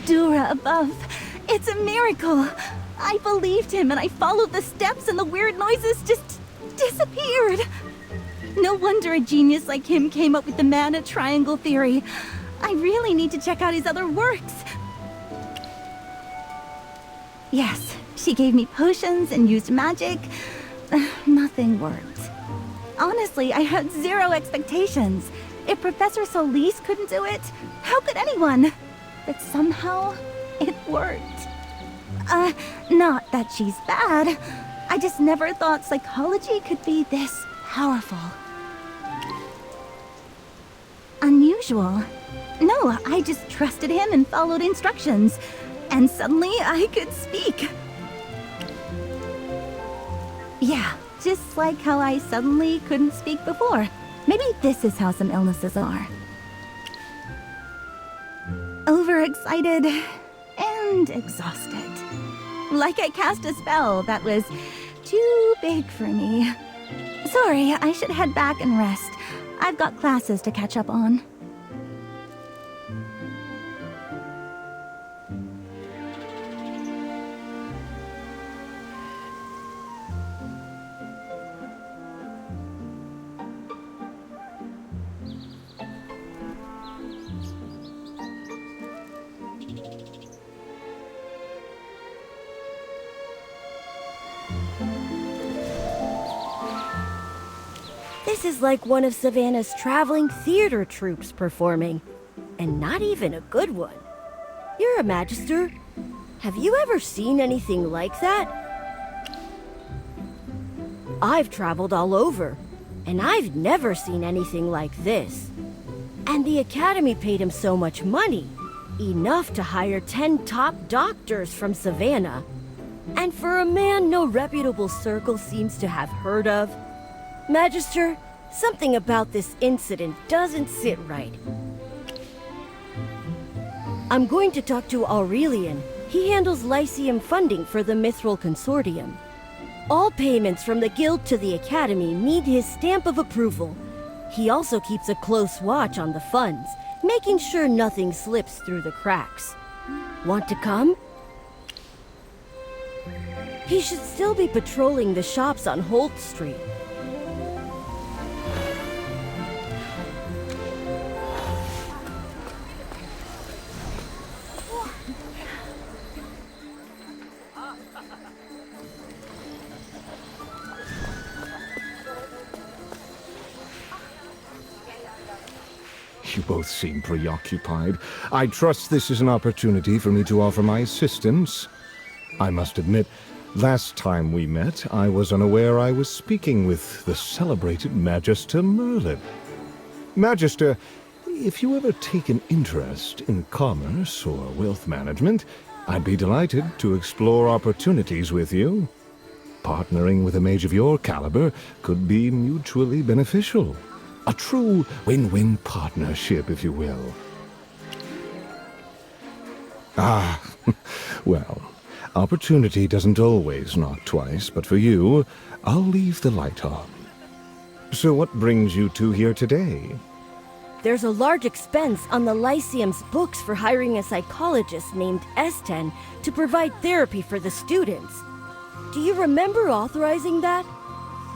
Dura above. It's a miracle. I believed him and I followed the steps and the weird noises just disappeared. No wonder a genius like him came up with the mana triangle theory. I really need to check out his other works. Yes, she gave me potions and used magic. Nothing worked. Honestly, I had zero expectations. If Professor Solis couldn't do it, how could anyone? But somehow, it worked. Not that she's bad. I just never thought psychology could be this powerful. Unusual. No, I just trusted him and followed instructions. And suddenly, I could speak. Yeah, just like how I suddenly couldn't speak before. Maybe this is how some illnesses are. Overexcited and exhausted. Like I cast a spell that was too big for me. Sorry, I should head back and rest. I've got classes to catch up on. This is like one of Savannah's traveling theater troupes performing. And not even a good one. You're a Magister. Have you ever seen anything like that? I've traveled all over, and I've never seen anything like this. And the Academy paid him so much money. Enough to hire 10 top doctors from Savannah. And for a man no reputable circle seems to have heard of. Magister, something about this incident doesn't sit right. I'm going to talk to Aurelian. He handles Lyceum funding for the Mithril Consortium. All payments from the Guild to the Academy need his stamp of approval. He also keeps a close watch on the funds, making sure nothing slips through the cracks. Want to come? He should still be patrolling the shops on Holt Street. You both seem preoccupied. I trust this is an opportunity for me to offer my assistance. I must admit, last time we met, I was unaware I was speaking with the celebrated Magister Merlin. Magister, if you ever take an interest in commerce or wealth management, I'd be delighted to explore opportunities with you. Partnering with a mage of your caliber could be mutually beneficial. A true win-win partnership, if you will. Ah, well, opportunity doesn't always knock twice, but for you, I'll leave the light on. So what brings you two here today? There's a large expense on the Lyceum's books for hiring a psychologist named Esten to provide therapy for the students. Do you remember authorizing that?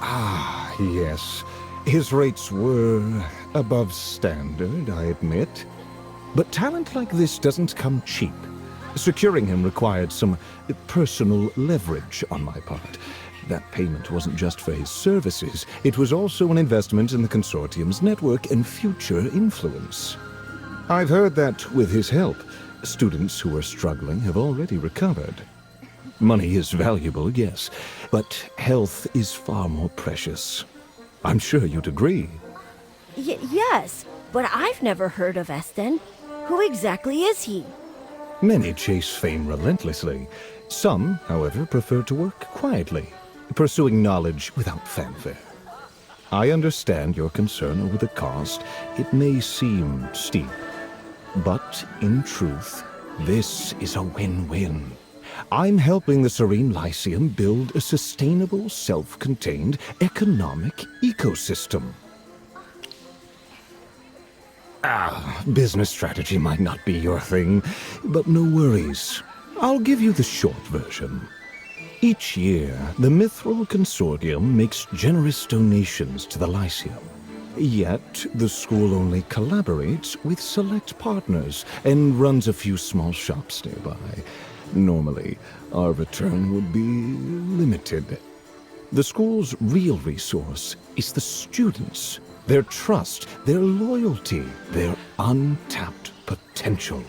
Ah, yes. His rates were above standard, I admit. But talent like this doesn't come cheap. Securing him required some personal leverage on my part. That payment wasn't just for his services, it was also an investment in the Consortium's network and future influence. I've heard that with his help, students who are struggling have already recovered. Money is valuable, yes, but health is far more precious. I'm sure you'd agree. Yes, but I've never heard of Esten. Who exactly is he? Many chase fame relentlessly. Some, however, prefer to work quietly, pursuing knowledge without fanfare. I understand your concern over the cost. It may seem steep. But in truth, this is a win-win. I'm helping the Serene Lyceum build a sustainable, self-contained economic ecosystem. Business strategy might not be your thing, but no worries. I'll give you the short version. Each year, the Mithril Consortium makes generous donations to the Lyceum. Yet, the school only collaborates with select partners and runs a few small shops nearby. Normally, our return would be limited. The school's real resource is the students, their trust, their loyalty, their untapped potential.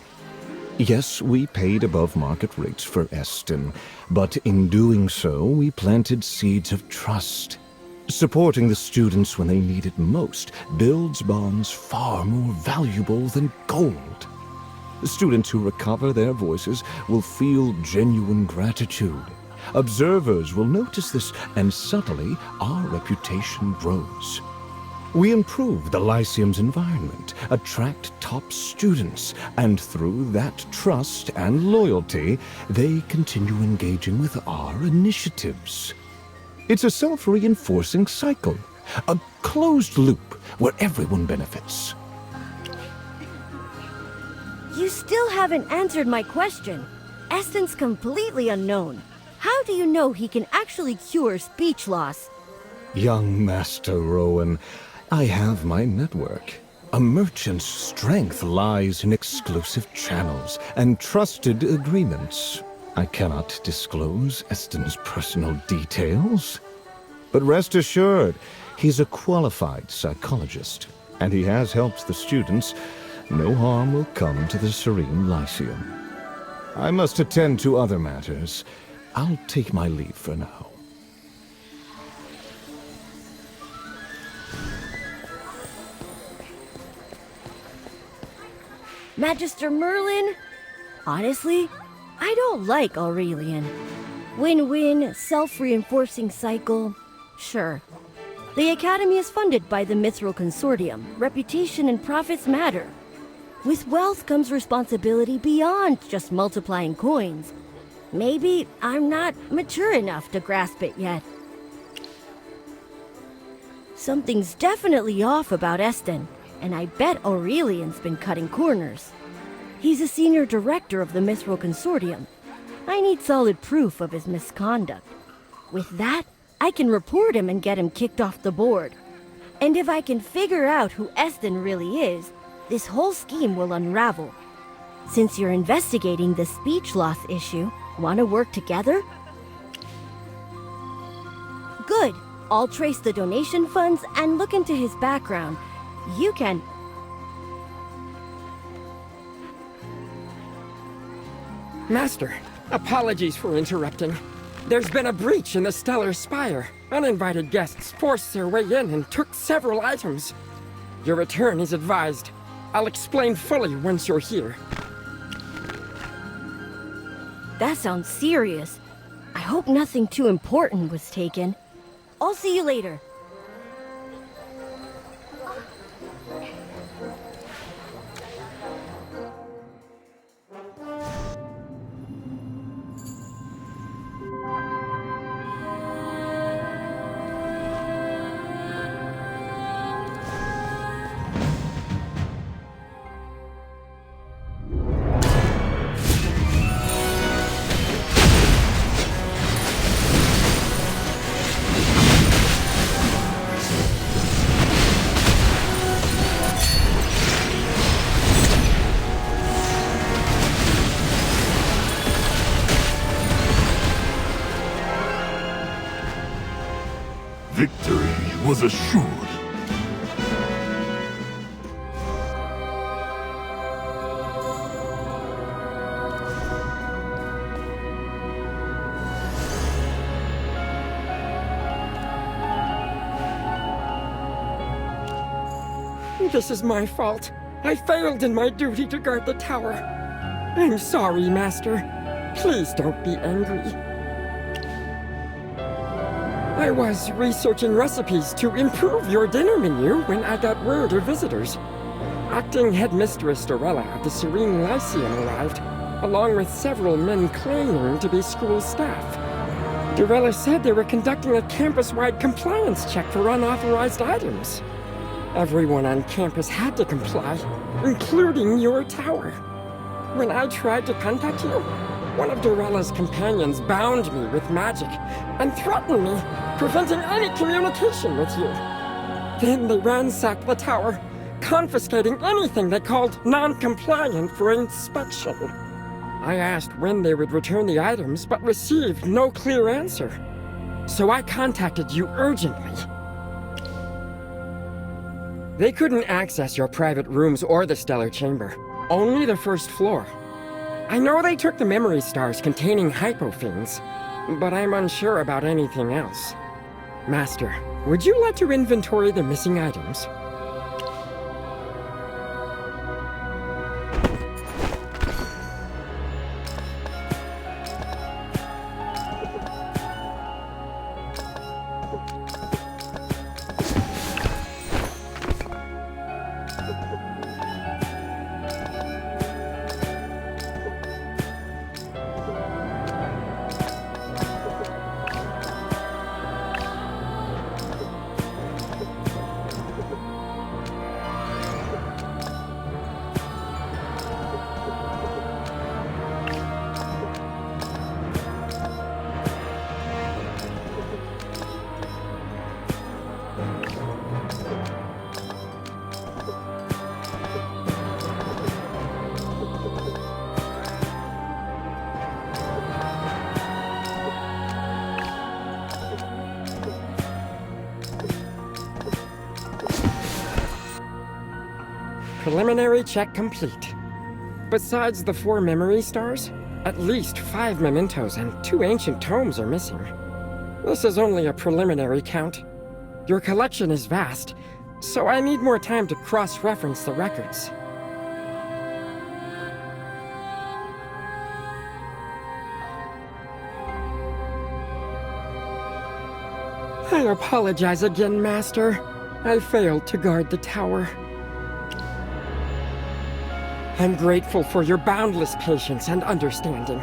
Yes, we paid above market rates for Eston, but in doing so, we planted seeds of trust. Supporting the students when they need it most builds bonds far more valuable than gold. Students who recover their voices will feel genuine gratitude. Observers will notice this, and subtly, our reputation grows. We improve the Lyceum's environment, attract top students, and through that trust and loyalty, they continue engaging with our initiatives. It's a self-reinforcing cycle, a closed loop where everyone benefits. You still haven't answered my question. Eston's completely unknown. How do you know he can actually cure speech loss? Young Master Rowan, I have my network. A merchant's strength lies in exclusive channels and trusted agreements. I cannot disclose Eston's personal details. But rest assured, he's a qualified psychologist, and he has helped the students. No harm will come to the Serene Lyceum. I must attend to other matters. I'll take my leave for now. Magister Merlin? Honestly, I don't like Aurelian. Win-win, self-reinforcing cycle. Sure. The Academy is funded by the Mithril Consortium. Reputation and profits matter. With wealth comes responsibility beyond just multiplying coins. Maybe I'm not mature enough to grasp it yet. Something's definitely off about Eston, and I bet Aurelian's been cutting corners. He's a senior director of the Mithril Consortium. I need solid proof of his misconduct. With that, I can report him and get him kicked off the board. And if I can figure out who Eston really is, this whole scheme will unravel. Since you're investigating the speech loss issue, want to work together? Good. I'll trace the donation funds and look into his background. You can... Master, apologies for interrupting. There's been a breach in the Stellar Spire. Uninvited guests forced their way in and took several items. Your return is advised. I'll explain fully once you're here. That sounds serious. I hope nothing too important was taken. I'll see you later. Victory was assured. This is my fault. I failed in my duty to guard the tower. I'm sorry, Master. Please don't be angry. I was researching recipes to improve your dinner menu when I got word of visitors. Acting Headmistress Dorella of the Serene Lyceum arrived, along with several men claiming to be school staff. Dorella said they were conducting a campus-wide compliance check for unauthorized items. Everyone on campus had to comply, including your tower. When I tried to contact you, one of Dorella's companions bound me with magic and threatened me, preventing any communication with you. Then they ransacked the tower, confiscating anything they called non-compliant for inspection. I asked when they would return the items, but received no clear answer. So I contacted you urgently. They couldn't access your private rooms or the stellar chamber, only the first floor. I know they took the memory stars containing hypofiends, but I'm unsure about anything else. Master, would you like to inventory the missing items? Preliminary check complete. Besides the 4 memory stars, at least 5 mementos and 2 ancient tomes are missing. This is only a preliminary count. Your collection is vast, so I need more time to cross-reference the records. I apologize again, Master. I failed to guard the tower. I'm grateful for your boundless patience and understanding.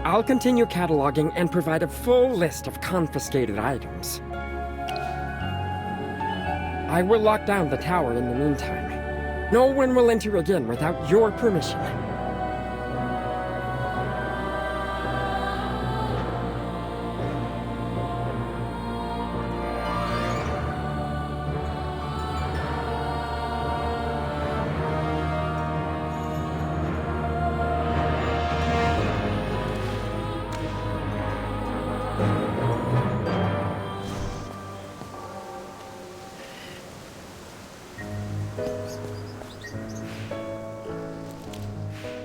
I'll continue cataloging and provide a full list of confiscated items. I will lock down the tower in the meantime. No one will enter again without your permission.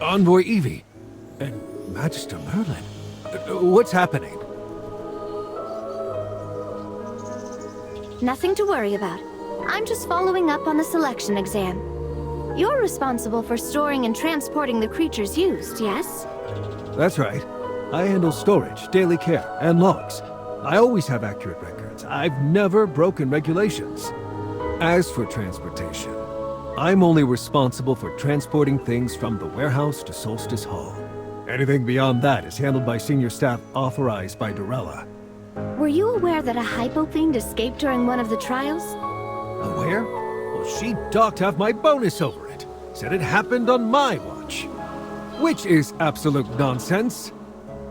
Envoy Evie and Magister Merlin. What's happening? Nothing to worry about. I'm just following up on the selection exam. You're responsible for storing and transporting the creatures used, yes? That's right. I handle storage, daily care, and logs. I always have accurate records. I've never broken regulations. As for transportation, I'm only responsible for transporting things from the warehouse to Solstice Hall. Anything beyond that is handled by senior staff authorized by Dorella. Were you aware that a hypofiend escaped during one of the trials? Aware? Well, she docked half my bonus over it. Said it happened on my watch. Which is absolute nonsense.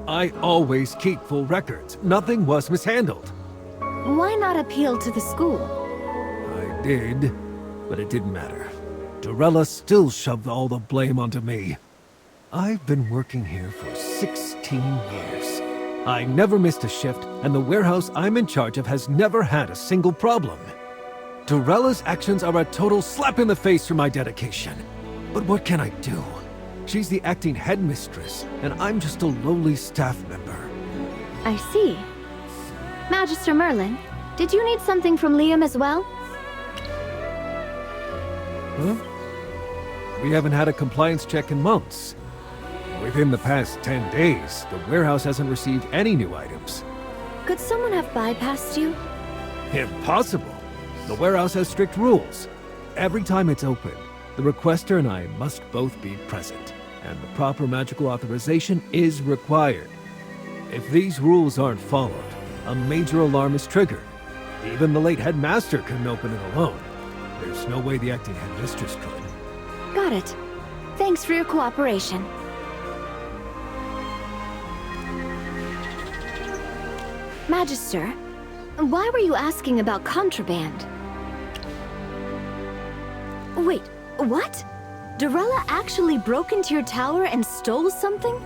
I always keep full records. Nothing was mishandled. Why not appeal to the school? I did, but it didn't matter. Dorella still shoved all the blame onto me. I've been working here for 16 years. I never missed a shift, and the warehouse I'm in charge of has never had a single problem. Dorella's actions are a total slap in the face for my dedication. But what can I do? She's the acting headmistress, and I'm just a lowly staff member. I see. Magister Merlin, did you need something from Liam as well? Huh? We haven't had a compliance check in months. Within the past 10 days, the warehouse hasn't received any new items. Could someone have bypassed you? Impossible! The warehouse has strict rules. Every time it's open, the requester and I must both be present, and the proper magical authorization is required. If these rules aren't followed, a major alarm is triggered. Even the late headmaster couldn't open it alone. There's no way the acting headmistress could. Got it. Thanks for your cooperation. Magister, why were you asking about contraband? Wait, what? Dorella actually broke into your tower and stole something?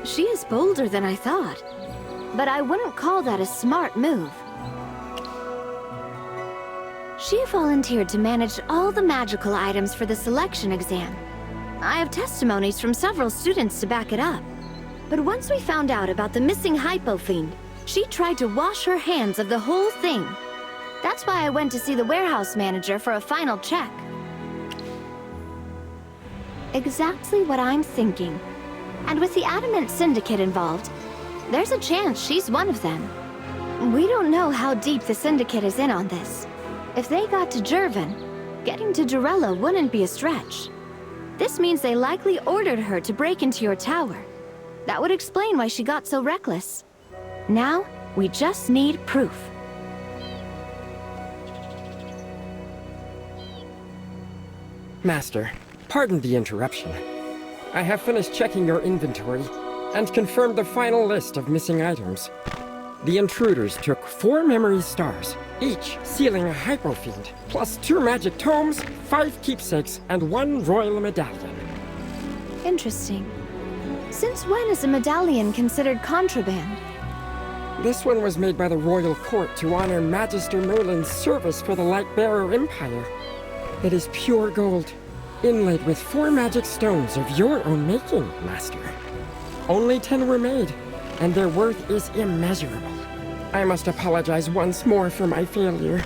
She is bolder than I thought. But I wouldn't call that a smart move. She volunteered to manage all the magical items for the selection exam. I have testimonies from several students to back it up. But once we found out about the missing Hypo Fiend, she tried to wash her hands of the whole thing. That's why I went to see the warehouse manager for a final check. Exactly what I'm thinking. And with the Adamant Syndicate involved, there's a chance she's one of them. We don't know how deep the Syndicate is in on this. If they got to Jervin, getting to Dorella wouldn't be a stretch. This means they likely ordered her to break into your tower. That would explain why she got so reckless. Now, we just need proof. Master, pardon the interruption. I have finished checking your inventory and confirmed the final list of missing items. The intruders took 4 memory stars, each sealing a Hypo Fiend, plus 2 magic tomes, 5 keepsakes, and 1 royal medallion. Interesting. Since when is a medallion considered contraband? This one was made by the royal court to honor Magister Merlin's service for the Lightbearer Empire. It is pure gold, inlaid with 4 magic stones of your own making, Master. Only 10 were made, and their worth is immeasurable. I must apologize once more for my failure.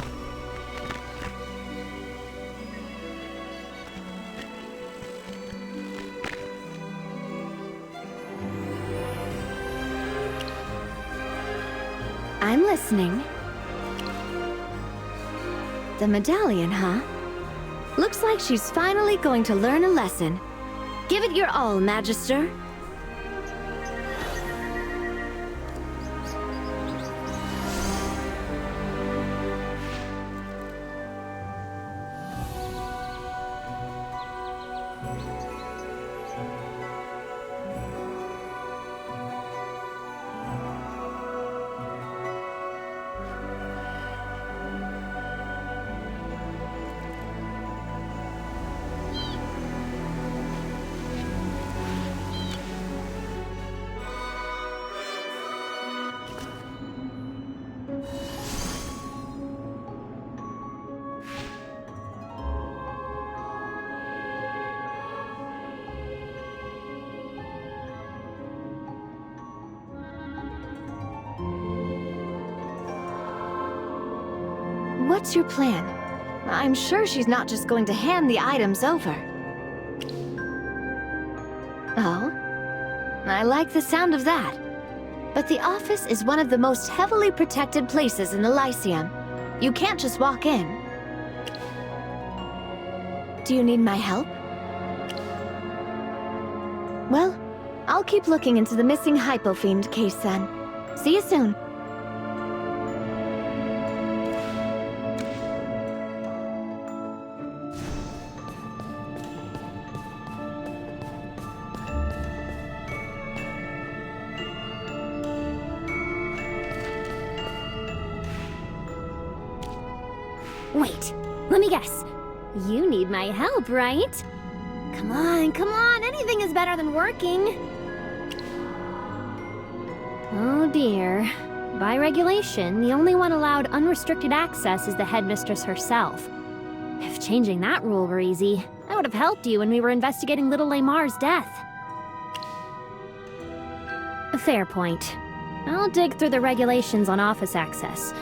I'm listening. The medallion, huh? Looks like she's finally going to learn a lesson. Give it your all, Magister. What's your plan? I'm sure she's not just going to hand the items over. Oh? I like the sound of that. But the office is one of the most heavily protected places in the Lyceum. You can't just walk in. Do you need my help? Well, I'll keep looking into the missing Hypo Fiend case then. See you soon. Wait, let me guess. You need my help, right? Come on, anything is better than working. Oh dear. By regulation, the only one allowed unrestricted access is the headmistress herself. If changing that rule were easy, I would have helped you when we were investigating little Lamar's death. Fair point. I'll dig through the regulations on office access.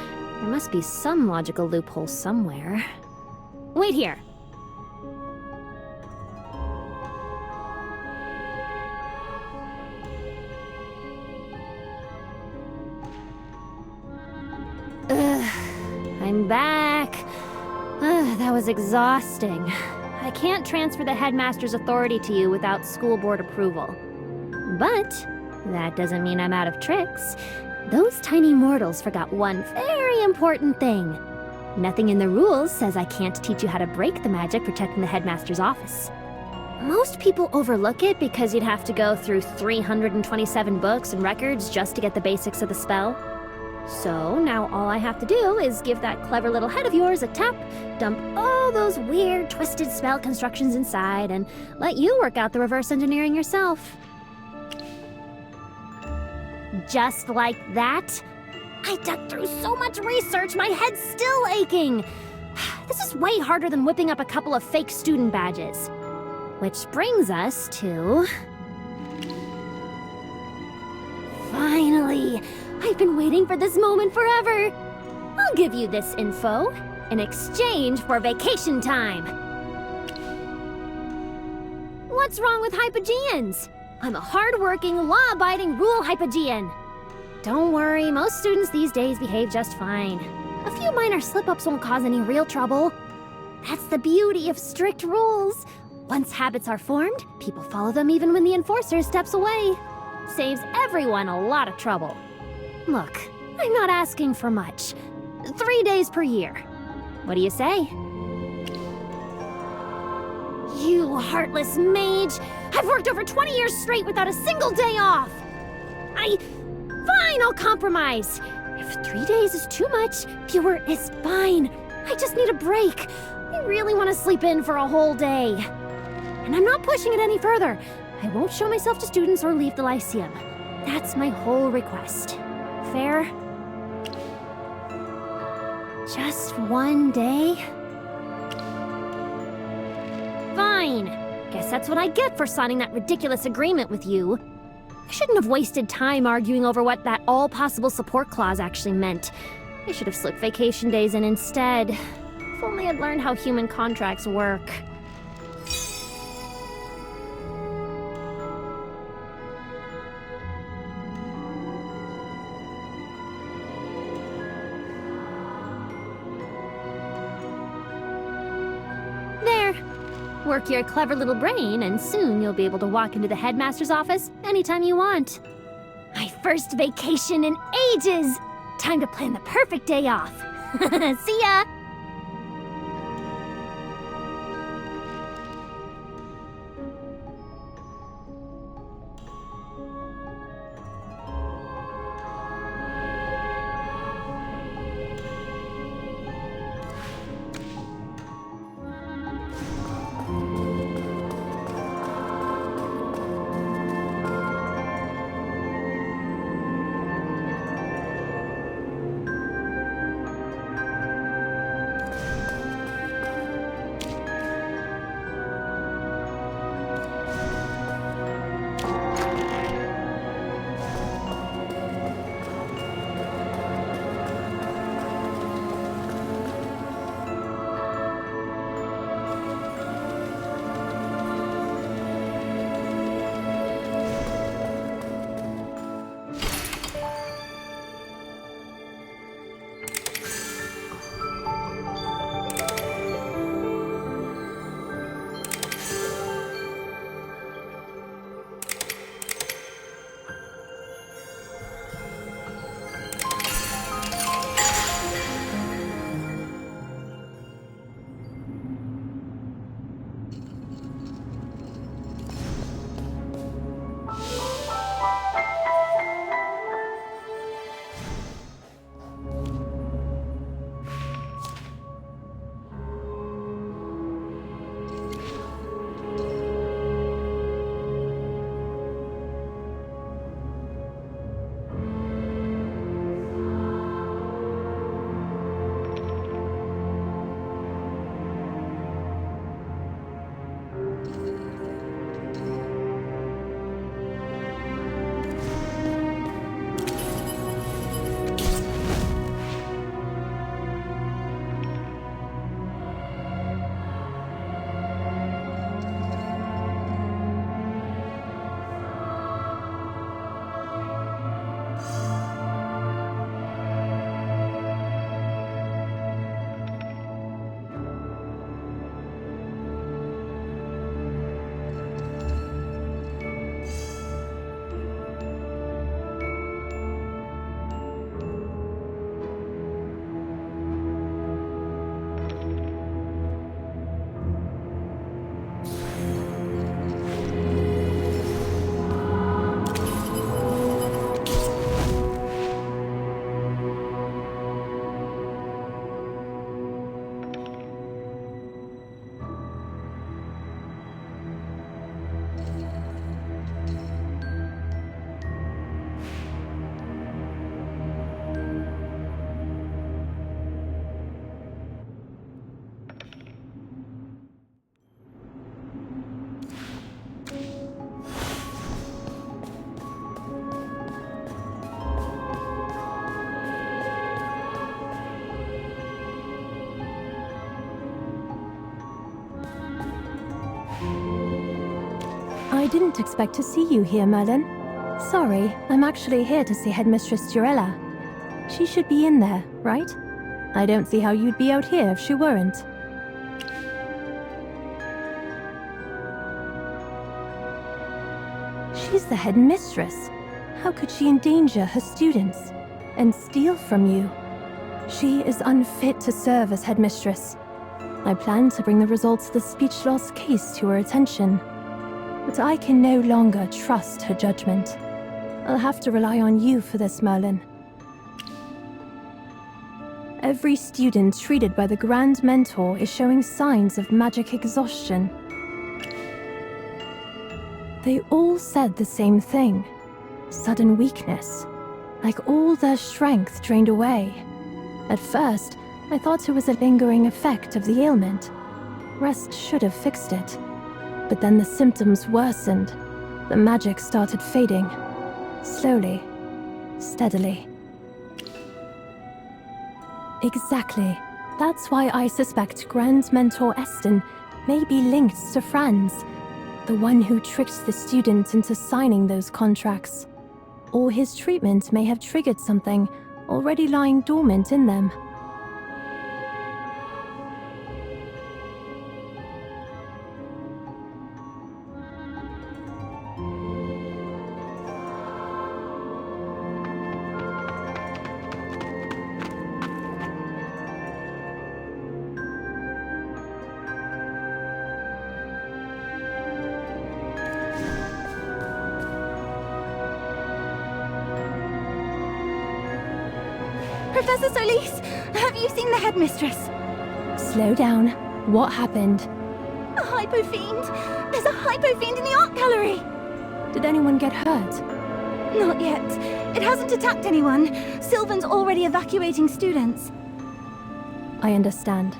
There must be some logical loophole somewhere. Wait here. I'm back. That was exhausting. I can't transfer the headmaster's authority to you without school board approval. But that doesn't mean I'm out of tricks. Those tiny mortals forgot one very important thing. Nothing in the rules says I can't teach you how to break the magic protecting the headmaster's office. Most people overlook it because you'd have to go through 327 books and records just to get the basics of the spell. So now all I have to do is give that clever little head of yours a tap, dump all those weird, twisted spell constructions inside, and let you work out the reverse engineering yourself. Just like that? I dug through so much research, my head's still aching. This is way harder than whipping up a couple of fake student badges. Which brings us to... Finally! I've been waiting for this moment forever! I'll give you this info in exchange for vacation time. What's wrong with Hypogeans? I'm a hard-working, law-abiding rule Hypogean. Don't worry, most students these days behave just fine. A few minor slip-ups won't cause any real trouble. That's the beauty of strict rules. Once habits are formed, people follow them even when the enforcer steps away. Saves everyone a lot of trouble. Look, I'm not asking for much. 3 days per year. What do you say? You heartless mage! I've worked over 20 years straight without a single day off! Fine, I'll compromise. If 3 days is too much, fewer is fine. I just need a break. I really want to sleep in for a whole day. And I'm not pushing it any further. I won't show myself to students or leave the Lyceum. That's my whole request. Fair? Just 1 day? Fine. Guess that's what I get for signing that ridiculous agreement with you. I shouldn't have wasted time arguing over what that all possible support clause actually meant. I should have slipped vacation days in instead. If only I'd learned how human contracts work. Work your clever little brain, and soon you'll be able to walk into the headmaster's office anytime you want. My first vacation in ages! Time to plan the perfect day off. See ya! didn't expect to see you here, Merlin. Sorry, I'm actually here to see Headmistress Durella. She should be in there, right? I don't see how you'd be out here if she weren't. She's the headmistress. How could she endanger her students and steal from you? She is unfit to serve as headmistress. I plan to bring the results of the speech loss case to her attention, but I can no longer trust her judgment. I'll have to rely on you for this, Merlin. Every student treated by the Grand Mentor is showing signs of magic exhaustion. They all said the same thing. Sudden weakness. Like all their strength drained away. At first, I thought it was a lingering effect of the ailment. Rest should have fixed it. But then the symptoms worsened. The magic started fading. Slowly. Steadily. Exactly. That's why I suspect Grand Mentor Eston may be linked to Franz, the one who tricked the student into signing those contracts. Or his treatment may have triggered something already lying dormant in them. Professor Solis, have you seen the headmistress? Slow down. What happened? A hypo-fiend! There's a hypo-fiend in the art gallery! Did anyone get hurt? Not yet. It hasn't attacked anyone. Sylvan's already evacuating students. I understand.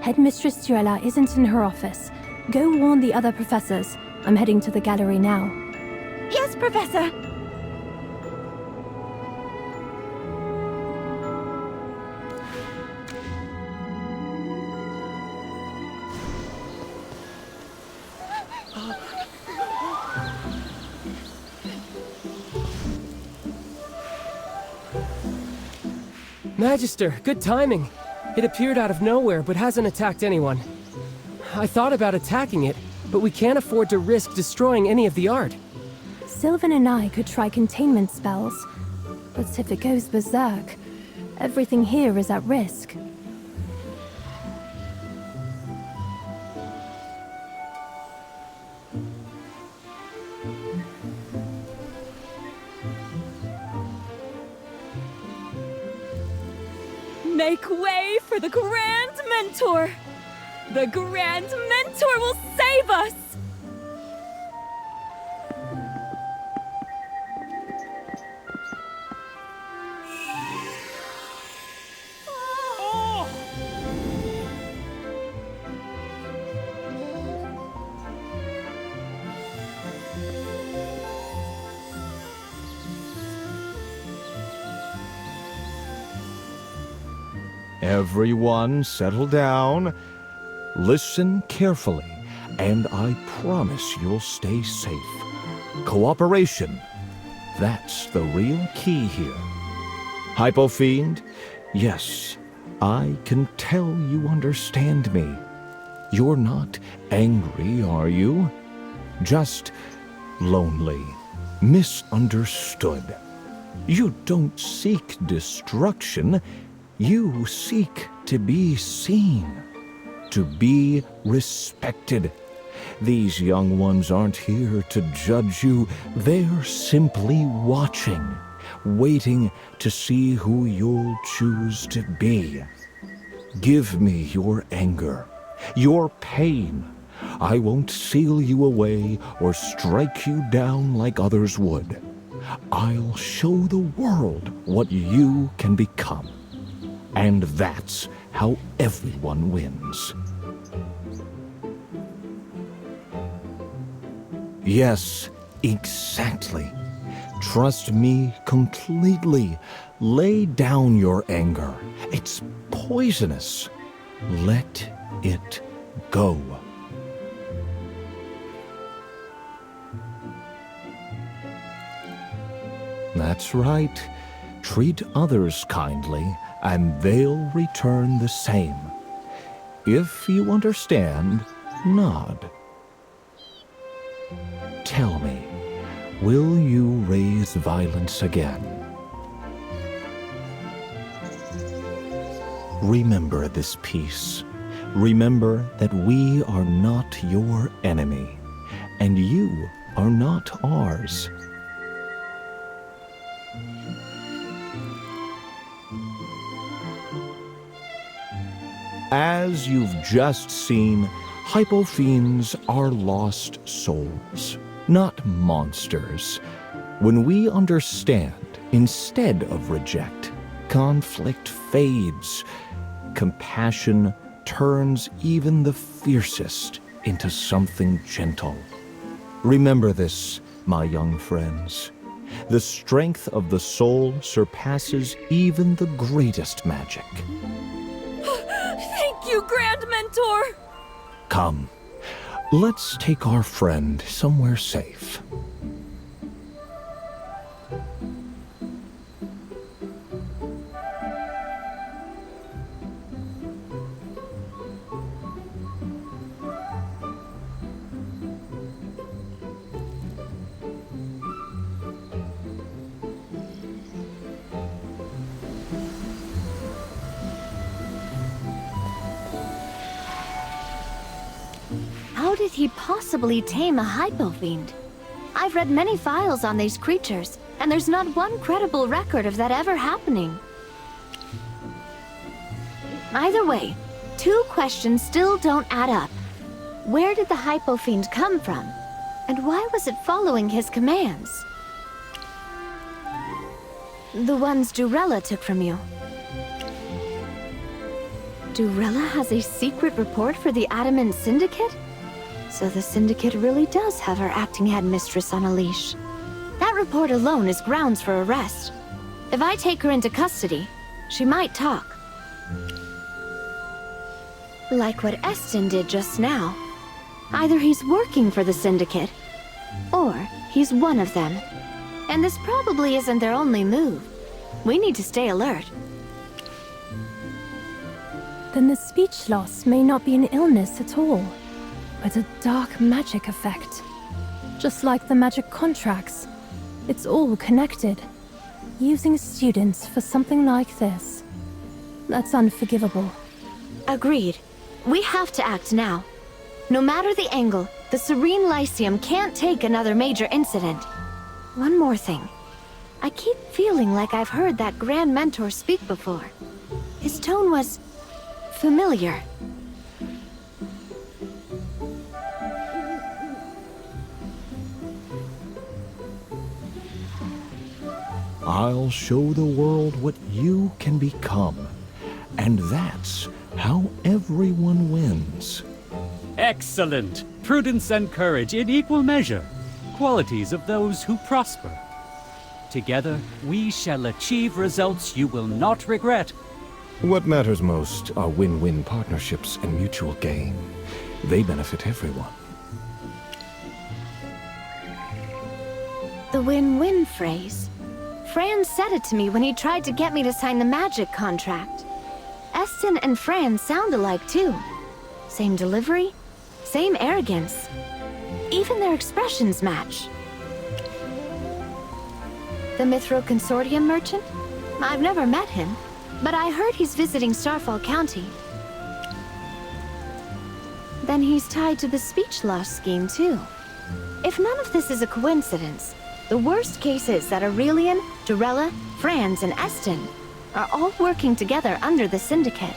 Headmistress Durella isn't in her office. Go warn the other professors. I'm heading to the gallery now. Yes, Professor. Magister, good timing. It appeared out of nowhere, but hasn't attacked anyone. I thought about attacking it, but we can't afford to risk destroying any of the art. Sylvan and I could try containment spells, but if it goes berserk, everything here is at risk. Make way for the Grand Mentor! The Grand Mentor will save us! Everyone settle down, listen carefully, and I promise you'll stay safe. Cooperation, that's the real key here. Hypofiend, yes, I can tell you understand me. You're not angry, are you? Just lonely, misunderstood. You don't seek destruction. You seek to be seen, to be respected. These young ones aren't here to judge you. They're simply watching, waiting to see who you'll choose to be. Give me your anger, your pain. I won't seal you away or strike you down like others would. I'll show the world what you can become. And that's how everyone wins. Yes, exactly. Trust me completely. Lay down your anger. It's poisonous. Let it go. That's right. Treat others kindly, and they'll return the same. If you understand, nod. Tell me, will you raise violence again? Remember this peace. Remember that we are not your enemy, and you are not ours. As you've just seen, hypofiends are lost souls, not monsters. When we understand instead of reject, conflict fades. Compassion turns even the fiercest into something gentle. Remember this, my young friends. The strength of the soul surpasses even the greatest magic. Thank you, Grand Mentor! Come, let's take our friend somewhere safe. How did he possibly tame a hypofiend? I've read many files on these creatures, and there's not one credible record of that ever happening. Either way, two questions still don't add up. Where did the hypofiend come from? And why was it following his commands? The ones Durella took from you. Durella has a secret report for the Adamant Syndicate? So the Syndicate really does have her acting headmistress on a leash. That report alone is grounds for arrest. If I take her into custody, she might talk. Like what Eston did just now. Either he's working for the Syndicate, or he's one of them. And this probably isn't their only move. We need to stay alert. Then the speech loss may not be an illness at all, but a dark magic effect. Just like the magic contracts, it's all connected. Using students for something like this, that's unforgivable. Agreed. We have to act now. No matter the angle, the Serene Lyceum can't take another major incident. One more thing. I keep feeling like I've heard that Grand Mentor speak before. His tone was familiar. I'll show the world what you can become. And that's how everyone wins. Excellent! Prudence and courage in equal measure. Qualities of those who prosper. Together, we shall achieve results you will not regret. What matters most are win-win partnerships and mutual gain. They benefit everyone. The win-win phrase. Fran said it to me when he tried to get me to sign the magic contract. Eston and Fran sound alike too. Same delivery, same arrogance. Even their expressions match. The Mithro Consortium merchant? I've never met him, but I heard he's visiting Starfall County. Then he's tied to the speech loss scheme too. If none of this is a coincidence, the worst case is that Aurelian, Durella, Franz, and Eston are all working together under the Syndicate.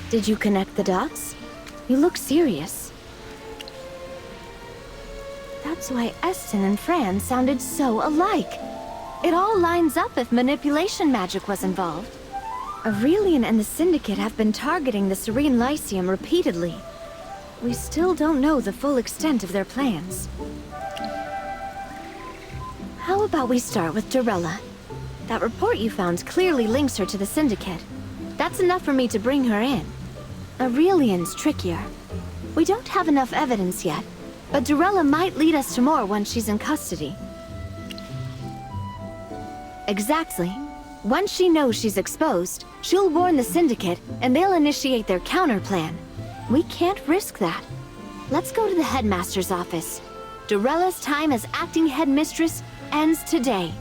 Did you connect the dots? You look serious. That's why Eston and Fran sounded so alike. It all lines up if manipulation magic was involved. Aurelian and the Syndicate have been targeting the Serene Lyceum repeatedly. we still don't know the full extent of their plans. How about we start with Dorella? That report you found clearly links her to the Syndicate. That's enough for me to bring her in. Aurelian's trickier. We don't have enough evidence yet, but Dorella might lead us to more once she's in custody. Exactly. Once she knows she's exposed, she'll warn the Syndicate, and they'll initiate their counterplan. We can't risk that. Let's go to the headmaster's office. Dorella's time as acting headmistress ends today.